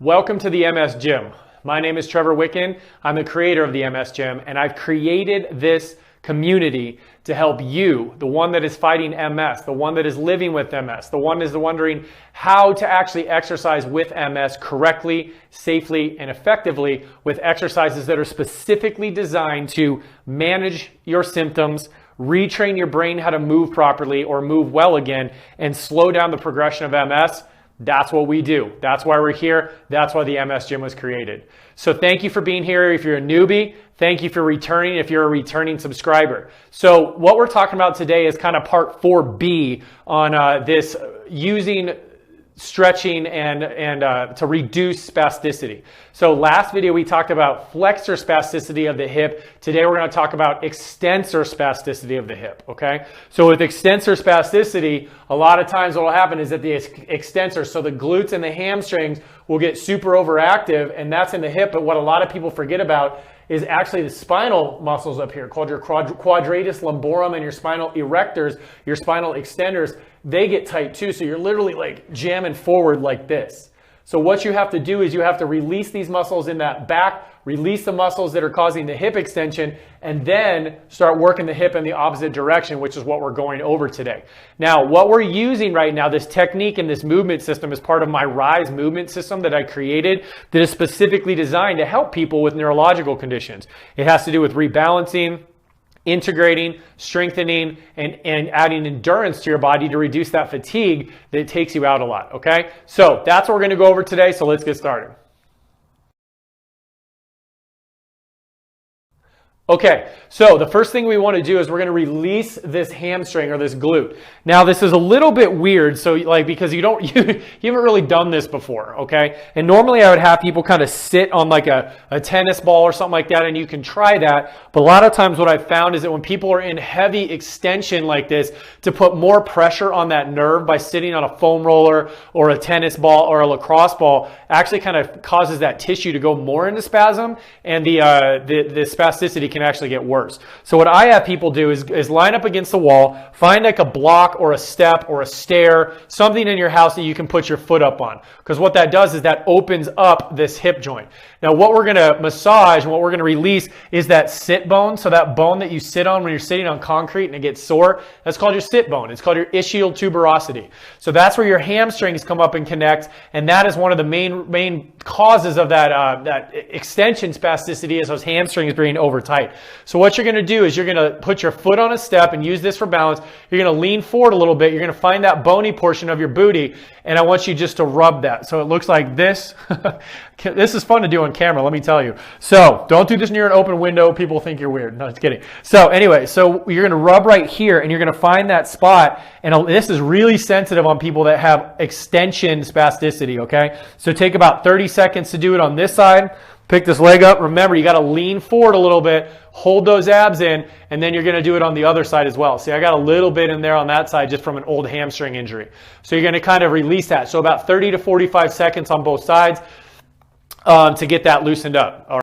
Welcome to the MS Gym. My name is Trevor Wicken. I'm the creator of the MS Gym, and I've created this community to help you, the one that is fighting MS, the one that is living with MS, the one that is wondering how to actually exercise with MS correctly, safely, and effectively with exercises that are specifically designed to manage your symptoms, retrain your brain how to move properly or move well again, and slow down the progression of MS. That's what we do. That's why we're here. That's why the MS Gym was created. So thank you for being here. If you're a newbie, thank you for returning if you're a returning subscriber. So what we're talking about today is kind of part 4B on this using stretching and to reduce spasticity. So last video we talked about flexor spasticity of the hip. Today we're going to talk about extensor spasticity of the hip, okay? So with extensor spasticity, a lot of times what will happen is that the extensor, so the glutes and the hamstrings will get super overactive, and that's in the hip, but what a lot of people forget about is actually the spinal muscles up here, called your quadratus lumborum and your spinal erectors, your spinal extenders. They get tight too, so you're literally like jamming forward like this. So what you have to do is you have to release these muscles in that back, release the muscles that are causing the hip extension, and then start working the hip in the opposite direction, which is what we're going over today. Now, what we're using right now, this technique and this movement system is part of my RISE movement system that I created that is specifically designed to help people with neurological conditions. It has to do with rebalancing, integrating, strengthening, and adding endurance to your body to reduce that fatigue that takes you out a lot, okay? So that's what we're gonna go over today, so let's get started. Okay, so the first thing we want to do is we're going to release this hamstring or this glute. Now this is a little bit weird, so like because you haven't really done this before, okay? And normally I would have people kind of sit on like a tennis ball or something like that, and you can try that. But a lot of times what I've found is that when people are in heavy extension like this, to put more pressure on that nerve by sitting on a foam roller or a tennis ball or a lacrosse ball actually kind of causes that tissue to go more into spasm, and the spasticity can actually get worse. So what I have people do is line up against the wall, find like a block or a step or a stair, something in your house that you can put your foot up on. Because what that does is that opens up this hip joint. Now what we're going to massage and what we're going to release is that sit bone. So that bone that you sit on when you're sitting on concrete and it gets sore, that's called your sit bone. It's called your ischial tuberosity. So that's where your hamstrings come up and connect, and that is one of the main causes of that extension spasticity, is those hamstrings being over tight. So what you're going to do is you're going to put your foot on a step and use this for balance. You're going to lean forward a little bit. You're going to find that bony portion of your booty, and I want you just to rub that. So it looks like this. This is fun to do on camera, let me tell you. So don't do this near an open window. People think you're weird. No, just kidding. So anyway, so you're going to rub right here, and you're going to find that spot. And this is really sensitive on people that have extension spasticity, okay? So take about 30 seconds to do it on this side. Pick this leg up. Remember, you got to lean forward a little bit, hold those abs in, and then you're going to do it on the other side as well. See, I got a little bit in there on that side just from an old hamstring injury. So you're going to kind of release that. So about 30 to 45 seconds on both sides to get that loosened up. All right.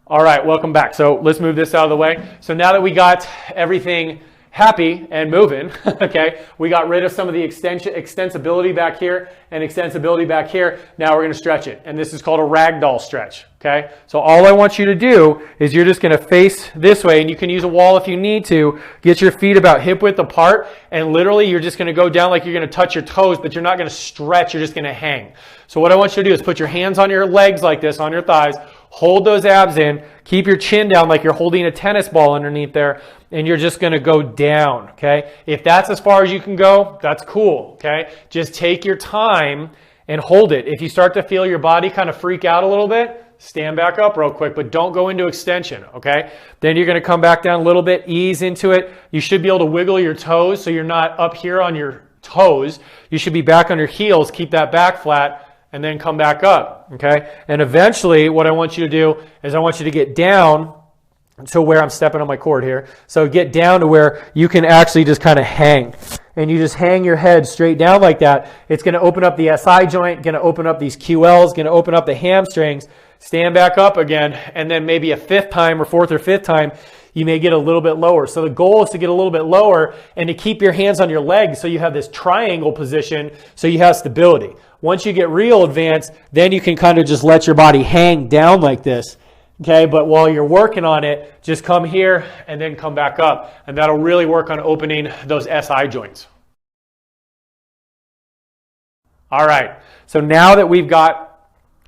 All right, welcome back. So let's move this out of the way. So now that we got everything happy and moving, okay, we got rid of some of the extensibility back here and extensibility back here. Now we're going to stretch it, and this is called a ragdoll stretch, okay? So all I want you to do is you're just going to face this way, and you can use a wall if you need to. Get your feet about hip width apart, and literally you're just going to go down like you're going to touch your toes, but you're not going to stretch, you're just going to hang. So what I want you to do is put your hands on your legs like this, on your thighs, hold those abs in, keep your chin down like you're holding a tennis ball underneath there, and you're just going to go down, okay? If that's as far as you can go, that's cool, okay? Just take your time and hold it. If you start to feel your body kind of freak out a little bit, stand back up real quick, but don't go into extension, okay? Then you're going to come back down a little bit, ease into it. You should be able to wiggle your toes so you're not up here on your toes. You should be back on your heels, keep that back flat, and then come back up, okay? And eventually what I want you to do is I want you to get down to where I'm stepping on my cord here. So get down to where you can actually just kind of hang. And you just hang your head straight down like that. It's going to open up the SI joint, going to open up these QLs, going to open up the hamstrings. Stand back up again, and then maybe a fourth or fifth time, you may get a little bit lower. So the goal is to get a little bit lower and to keep your hands on your legs so you have this triangle position so you have stability. Once you get real advanced, then you can kind of just let your body hang down like this. Okay, but while you're working on it, just come here and then come back up. And that'll really work on opening those SI joints. All right, so now that we've got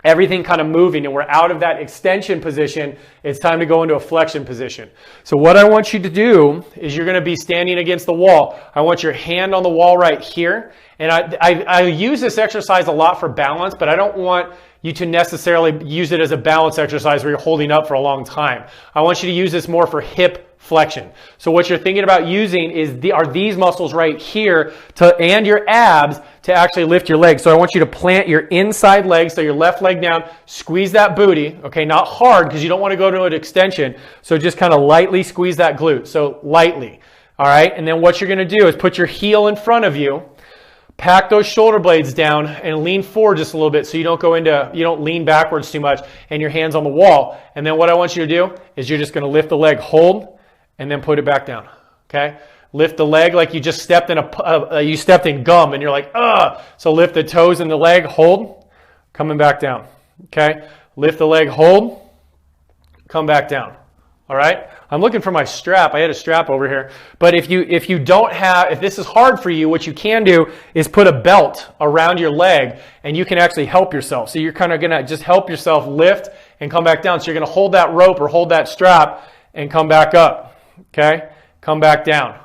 everything kind of moving and we're out of that extension position, it's time to go into a flexion position. So what I want you to do is you're going to be standing against the wall. I want your hand on the wall right here. And I use this exercise a lot for balance, but I don't want you to necessarily use it as a balance exercise where you're holding up for a long time. I want you to use this more for hip flexion. So what you're thinking about using are these muscles right here and your abs to actually lift your legs. So I want you to plant your inside leg, so your left leg down, squeeze that booty, okay, not hard because you don't want to go to an extension. So just kind of lightly squeeze that glute, so lightly, all right? And then what you're going to do is put your heel in front of you, pack those shoulder blades down and lean forward just a little bit so you don't lean backwards too much and your hands on the wall. And then what I want you to do is you're just going to lift the leg, hold, and then put it back down, okay? Lift the leg like you just stepped in gum and you're like, ugh. So lift the toes and the leg, hold, coming back down, okay? Lift the leg, hold, come back down, all right? I'm looking for my strap. I had a strap over here. But if this is hard for you, what you can do is put a belt around your leg and you can actually help yourself. So you're kind of going to just help yourself lift and come back down. So you're going to hold that rope or hold that strap and come back up. Okay? Come back down.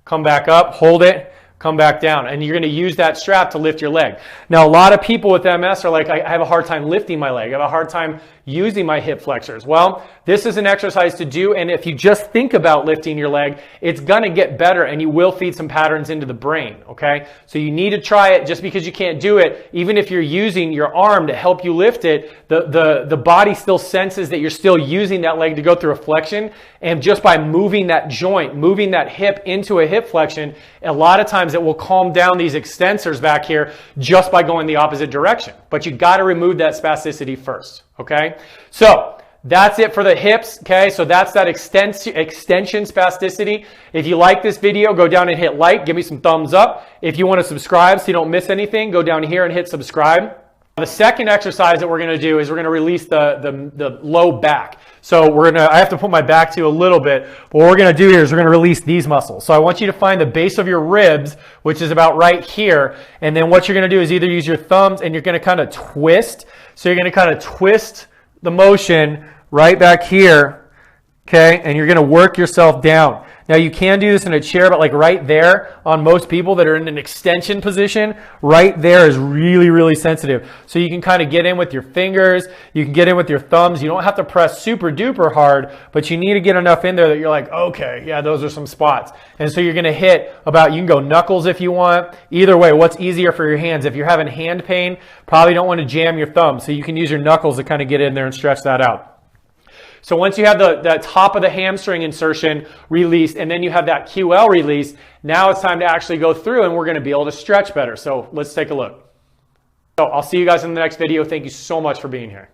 Come back up, hold it, come back down. And you're going to use that strap to lift your leg. Now, a lot of people with MS are like, I have a hard time lifting my leg. I have a hard time using my hip flexors. Well, this is an exercise to do, and if you just think about lifting your leg, it's going to get better, and you will feed some patterns into the brain, okay? So you need to try it. Just because you can't do it, even if you're using your arm to help you lift it, the body still senses that you're still using that leg to go through a flexion, and just by moving that joint, moving that hip into a hip flexion, a lot of times it will calm down these extensors back here just by going the opposite direction. But you got to remove that spasticity first, okay? So that's it for the hips, okay? So that's that extension spasticity. If you like this video, go down and hit like, give me some thumbs up. If you want to subscribe so you don't miss anything, go down here and hit subscribe. The second exercise that we're going to do is we're going to release the low back. So I have to put my back to you a little bit, but what we're going to do here is we're going to release these muscles. So I want you to find the base of your ribs, which is about right here. And then what you're going to do is either use your thumbs and you're going to kind of twist. So you're going to kind of twist the motion right back here, okay? And you're going to work yourself down. Now you can do this in a chair, but like right there on most people that are in an extension position, right there is really, really sensitive. So you can kind of get in with your fingers, you can get in with your thumbs. You don't have to press super duper hard, but you need to get enough in there that you're like, okay, yeah, those are some spots. And so you're going to hit you can go knuckles if you want. Either way, what's easier for your hands? If you're having hand pain, probably don't want to jam your thumbs. So you can use your knuckles to kind of get in there and stretch that out. So once you have the top of the hamstring insertion released and then you have that QL release, now it's time to actually go through and we're going to be able to stretch better. So let's take a look. So I'll see you guys in the next video. Thank you so much for being here.